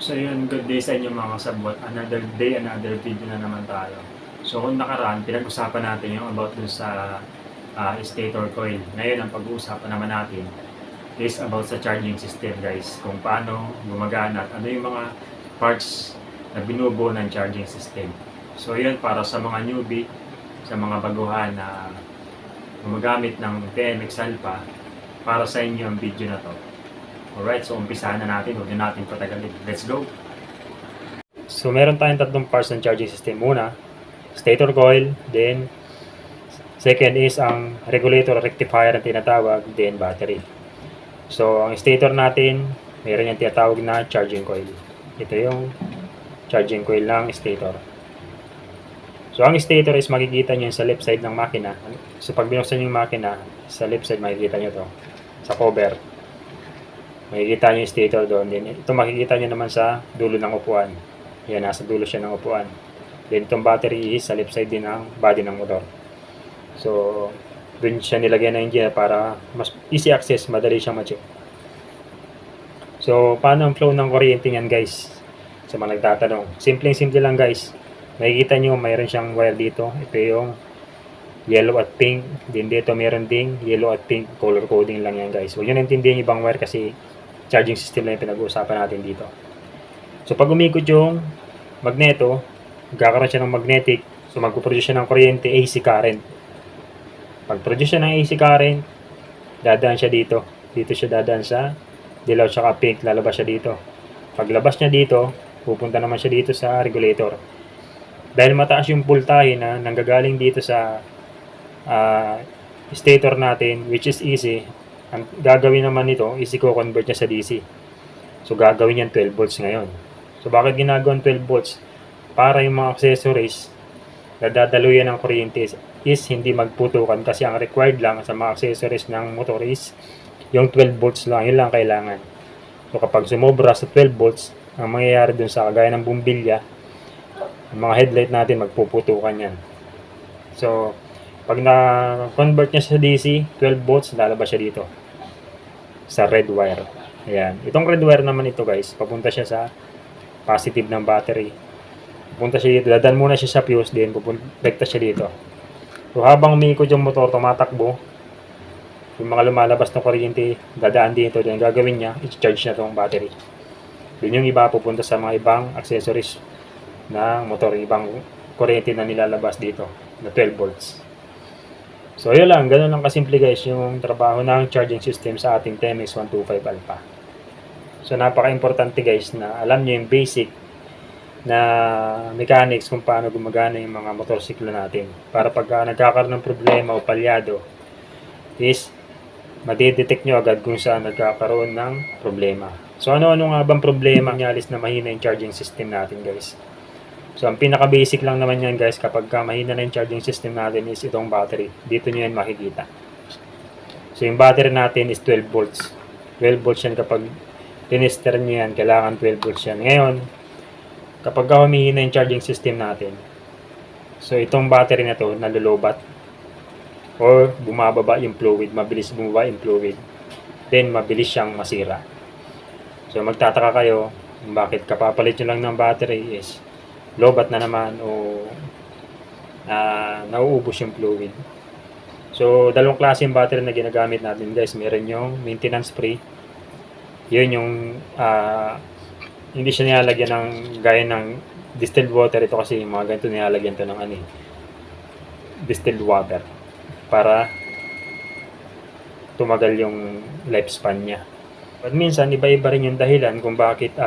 So yun, good day sa inyo mga kasabot. Another day, another video na naman tayo. So kung nakaraan, pinag-usapan natin yung about dun sa stator coil. Ngayon, ang pag-uusapan naman natin is about sa charging system guys. Kung paano gumagana at ano yung mga parts na binubuo ng charging system. So yun, para sa mga newbie, sa mga baguhan na gumagamit ng TMX Alpha, para sa inyo ang video na to. Alright, so umpisahan na natin. Huwag na natin patagalin. Let's go! So meron tayong tatlong parts ng charging system. Una, stator coil, then second is ang regulator rectifier na tinatawag, then battery. So ang stator natin, meron yung tinatawag na charging coil. Ito yung charging coil ng stator. So ang stator is makikita nyo sa left side ng makina. So pag binuksan yung makina, sa left side makikita nyo to sa cover. Makikita nyo yung stator doon. Then ito makikita nyo naman sa dulo ng upuan. Yan, nasa dulo siya ng upuan. Then itong battery is sa left side din ng body ng motor. So doon siya nilagyan ng engineer para mas easy access, madali siyang ma-check. So paano ang flow ng kuryente yan guys? Sa mga nagtatanong. Simple lang guys. Makikita nyo mayroon siyang wire dito. Ito yung yellow at pink. Then dito meron ding yellow at pink. Color coding lang yan guys. Huwag nyo naintindihan yung ibang wire kasi charging system lang yung pinag-uusapan natin dito. So pag umikot yung magneto, magkakaroon siya ng magnetic. So magpuproduce siya ng kuryente, AC current. Pag produce siya ng AC current, dadaan siya dito. Dito siya dadaan sa dilaw tsaka pink. Lalabas siya dito. Paglabas niya dito, pupunta naman siya dito sa regulator. Dahil mataas yung voltahe na nanggagaling dito sa stator natin, which is easy, ang gagawin naman nito is i-convert niya sa DC. So gagawin yan 12 volts ngayon. So bakit ginagawa 12 volts? Para yung mga accessories na dadaluyan ng kuryente is hindi magputukan, kasi ang required lang sa mga accessories ng motor is yung 12 volts lang, yun lang kailangan. So kapag sumobra sa 12 volts, ang mangyayari dun sa kagaya ng bumbilya, ang mga headlight natin magpuputukan yan. So pag na-convert niya sa DC, 12 volts, lalabas siya dito sa red wire. Ayan. Itong red wire naman ito guys, papunta siya sa positive ng battery. Pupunta siya dito. Dadaan muna siya sa fuse, then pupunta siya dito. So habang umiikot yung motor, tumatakbo, yung mga lumalabas ng kuryente, dadaan dito. Then gagawin niya, i-charge na itong battery. Yun yung iba pupunta sa mga ibang accessories ng motor, ibang kuryente na nilalabas dito na 12 volts. So yun lang, ganun lang kasimple guys yung trabaho ng charging system sa ating TMX 125 Alpha. So napaka-importante guys na alam nyo yung basic na mechanics kung paano gumagana yung mga motorsiklo natin. Para pagka nagkakaroon ng problema o palyado is madidetect nyo agad kung saan nagkakaroon ng problema. So ano-ano nga bang problema nyalis na mahina yung charging system natin guys? So, ang pinaka-basic lang naman yan guys, kapag mahina na yung charging system natin is itong battery. Dito nyo yan makikita. So, yung battery natin is 12 volts. 12 volts yan kapag tinester nyo yan, kailangan 12 volts yan. Ngayon, kapag humihina yung charging system natin, so itong battery na to nalulobat or bumababa yung fluid, mabilis bumaba yung fluid, then mabilis siyang masira. So, magtataka kayo, bakit kapapalit nyo lang ng battery is lobat na naman o nauubos yung fluid. So, dalawang klase yung battery na ginagamit natin guys. Meron yung maintenance free. Yun yung hindi siya nilalagyan ng gaya ng distilled water. Ito kasi yung mga ganito nilalagyan to ng distilled water para tumagal yung lifespan niya. But minsan, iba-iba rin yung dahilan kung bakit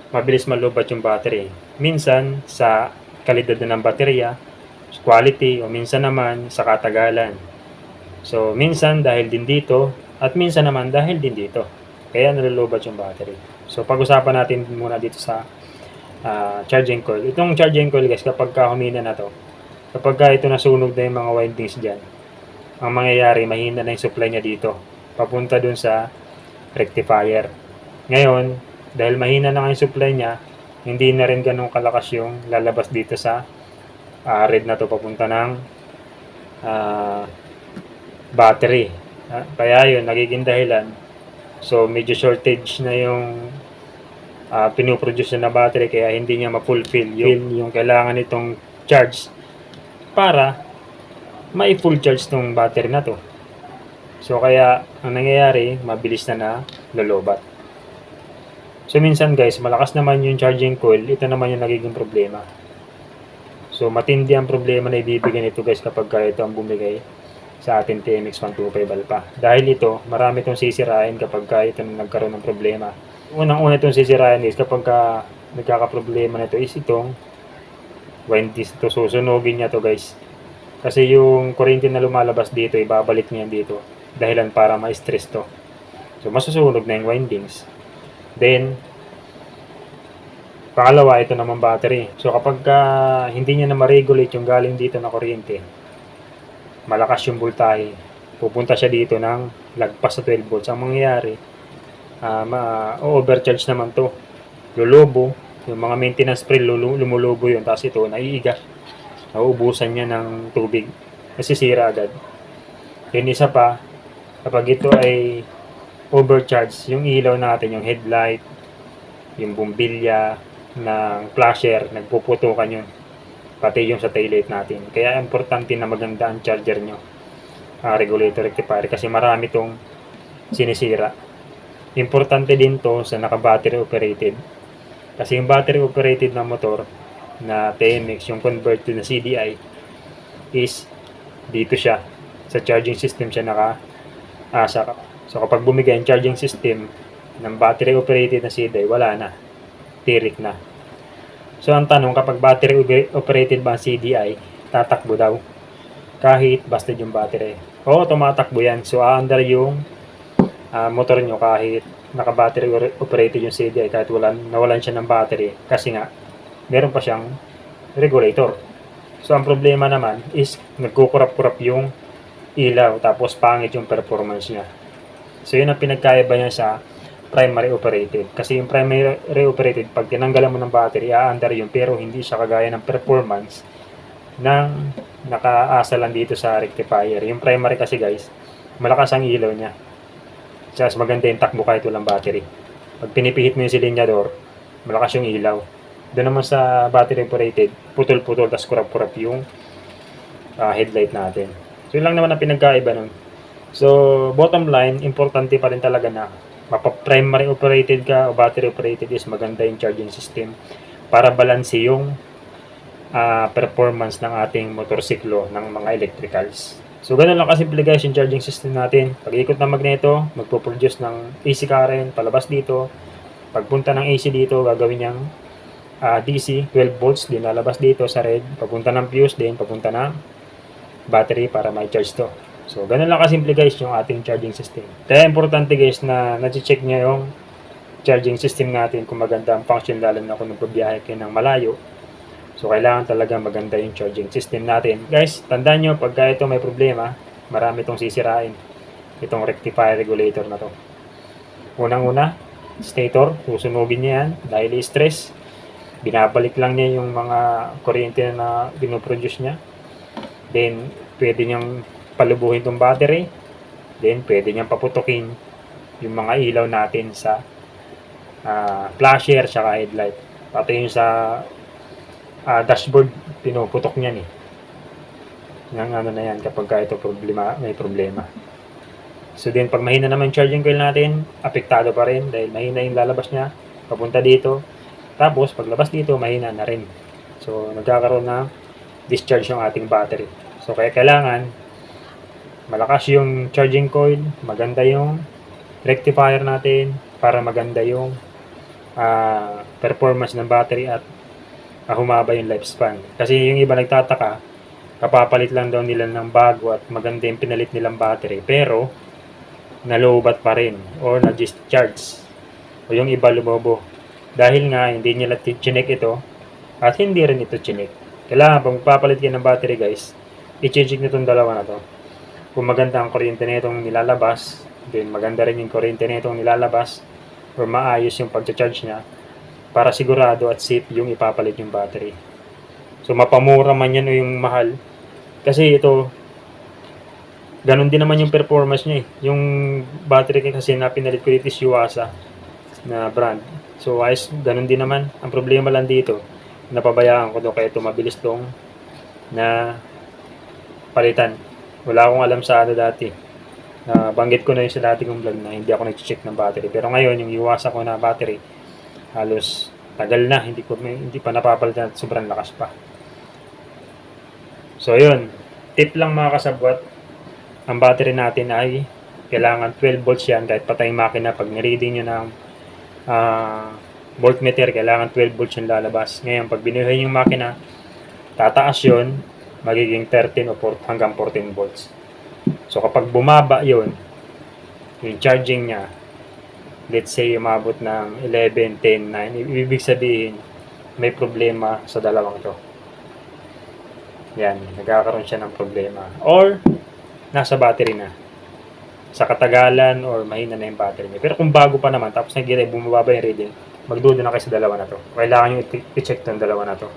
mabilis malubat yung battery. Minsan sa kalidad na ng baterya, quality, o minsan naman sa katagalan. So minsan dahil din dito, at minsan naman dahil din dito. Kaya nalulubat yung battery. So pag-usapan natin muna dito sa charging coil. Itong charging coil guys, kapag humina na to, kapag ito nasunog na yung mga windings dyan, ang mangyayari, mahina na yung supply niya dito. Papunta dun sa rectifier. Ngayon, dahil mahina na yung supply niya, hindi na rin ganun kalakas yung lalabas dito sa red na to papunta ng battery. Kaya yun, nagiging dahilan. So, medyo shortage na yung pinoproduce na battery kaya hindi niya ma-fulfill yung kailangan nitong charge para ma-full charge tong battery na to. So kaya ang nangyayari, mabilis na lolobat. So minsan guys, malakas naman yung charging coil, ito naman yung nagiging problema. So matindi ang problema na ibibigay nito guys kapag ito ang bumigay sa ating TMX125 Alpha. Dahil ito, marami itong sisirain kapag ito nagkaroon ng problema. Unang-una itong sisirain is kapag nagkakaproblema na ito is itong windings ito. Susunogin niya to guys. Kasi yung kuryente na lumalabas dito, ibabalik niya dito. Dahilan para ma-stress to. So masusunog na yung windings. Then, pangalawa, ito naman battery. So kapag hindi niya na ma-regulate yung galing dito na kuryente, malakas yung voltahe, pupunta siya dito ng lagpas sa 12 volts. Ang mangyayari, overcharge naman to, lulubo, yung mga maintenance spray lumulubo yun, tapos ito naiiga, nauubusan niya ng tubig, nasisira agad. Yun isa pa, kapag ito ay overcharge, yung ilaw natin, yung headlight, yung bumbilya ng flasher, nagpuputukan yun, pati yung sa taillight natin. Kaya importante na maganda ang charger nyo, regulator rectifier, kasi marami itong sinisira. Importante din to sa naka-battery operated. Kasi yung battery operated na motor na TMX, yung converted na CDI, is dito siya. Sa charging system siya naka-asa. So kapag bumigay ang charging system ng battery operated na CDI, wala na. Tirik na. So ang tanong, kapag battery operated ba ang CDI, tatakbo daw. Kahit basta yung battery. Oo, tumatakbo yan. So under yung motor nyo kahit naka-battery operated yung CDI, kahit nawalan siya ng battery, kasi nga meron pa siyang regulator. So ang problema naman is nagkukurap-kurap yung ilaw, tapos pangit yung performance niya. So yun ang pinagkaiba niya sa primary operated. Kasi yung primary operated, pag tinanggalan mo ng battery, aandar yun, pero hindi siya kagaya ng performance ng nakaasa lang dito sa rectifier. Yung primary kasi guys, malakas ang ilaw niya. Mas maganda yung takbo kahit walang battery. Pag pinipihit mo yung silinyador, malakas yung ilaw. Doon naman sa battery operated, putol-putol, tas kurap-kurap yung headlight natin. So yun lang naman ang pinagkaiba nun. So bottom line, importante pa rin talaga na mapa-primary operated ka o battery operated is maganda yung charging system para balanse yung performance ng ating motorsiklo ng mga electricals. So, ganun lang kasimple guys yung charging system natin. Pag ikot ng magneto, magpo-produce ng AC current palabas dito. Pagpunta ng AC dito, gagawin niyang DC, 12 volts, din lalabas dito sa red. Papunta ng fuse, din papunta ng battery para may charge to. So, ganun lang kasimple guys yung ating charging system. Kaya importante guys na na-check niya yung charging system natin kung maganda ang function, lalo na kung nagpabiyahe kayo ng malayo. So, kailangan talaga maganda yung charging system natin. Guys, tandaan nyo, pagka ito may problema, marami itong sisirain. Itong rectifier regulator na to. Unang-una, stator, susunugin niya yan dahil stress. Binabalik lang niya yung mga kuryente na pinoproduce niya. Then, pwede niyang palubuhin itong battery. Then, pwede niyang paputukin yung mga ilaw natin sa flasher, saka headlight. Pati yung sa dashboard, pinuputok niyan eh. Yung ano na yan kapag ito may problema. So din pag mahina naman charging coil natin, apektado pa rin dahil mahina yung lalabas niya papunta dito. Tapos paglabas dito, mahina na rin. So nagkakaroon ng discharge yung ating battery. So kaya kailangan malakas yung charging coil, maganda yung rectifier natin para maganda yung performance ng battery at humaba yung lifespan. Kasi yung iba nagtataka, kapapalit lang daw nila ng bago at maganda yung pinalit nilang battery, pero nalobat pa rin or na-discharge. O yung iba lumobo. Dahil nga hindi nila chinek ito at hindi rin ito chinek. Kailangan pag magpapalit kayo ng battery guys, i-check nyo itong dalawa na to. Kung maganda ang kuryente na itong nilalabas, then maganda rin yung kuryente na itong nilalabas, or maayos yung pag-charge niya, para sigurado at safe yung ipapalit yung battery. So mapamura man yan o yung mahal. Kasi ito, ganun din naman yung performance niya eh. Yung battery kasi na pinalit ko dito is Yuasa na brand. So ayos, ganun din naman. Ang problema lang dito, napabayaan ko to kaya mabilis tong na palitan. Wala akong alam sa ano dati. Banggit ko na yun sa dati kong vlog na hindi ako nag-check ng battery. Pero ngayon, yung iwasan ko na battery, halos tagal na, hindi pa napapalitan at sobrang lakas pa. So yun, tip lang mga kasabwat, ang battery natin ay kailangan 12 volts yan kahit patay makina. Pag nireading nyo ng voltmeter, kailangan 12 volts yung lalabas. Ngayon, pag binuhay yung makina, tataas yun, magiging 13 o hanggang 14 volts. So kapag bumaba yun, yung charging niya, let's say umabot ng 11, 10, 9, ibig sabihin may problema sa dalawang to. Yan, nagkakaroon siya ng problema. Or, nasa battery na. Sa katagalan or mahina na yung battery niya. Pero kung bago pa naman, tapos bumababa yung reading, magdudo na kayo sa dalawa na to. Kailangan nyo i-check tong dalawa na to.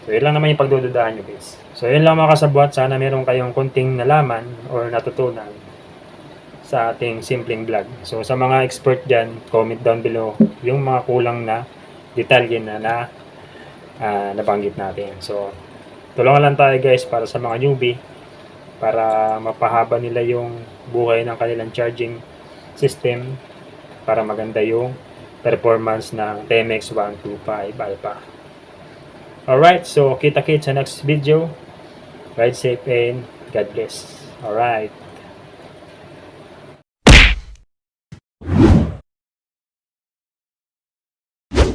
So, yun lang naman yung pagdududahan nyo, guys. So, yun lang mga kasabwat. Sana meron kayong konting nalaman or natutunan sa ating simpleng vlog. So, sa mga expert dyan, comment down below yung mga kulang na detalye na nabanggit natin. So, tulungan lang tayo guys para sa mga newbie, para mapahaba nila yung buhay ng kanilang charging system, para maganda yung performance ng TMX 125 Alpha. Alright, so kita-kits sa next video. Ride safe and God bless. Alright.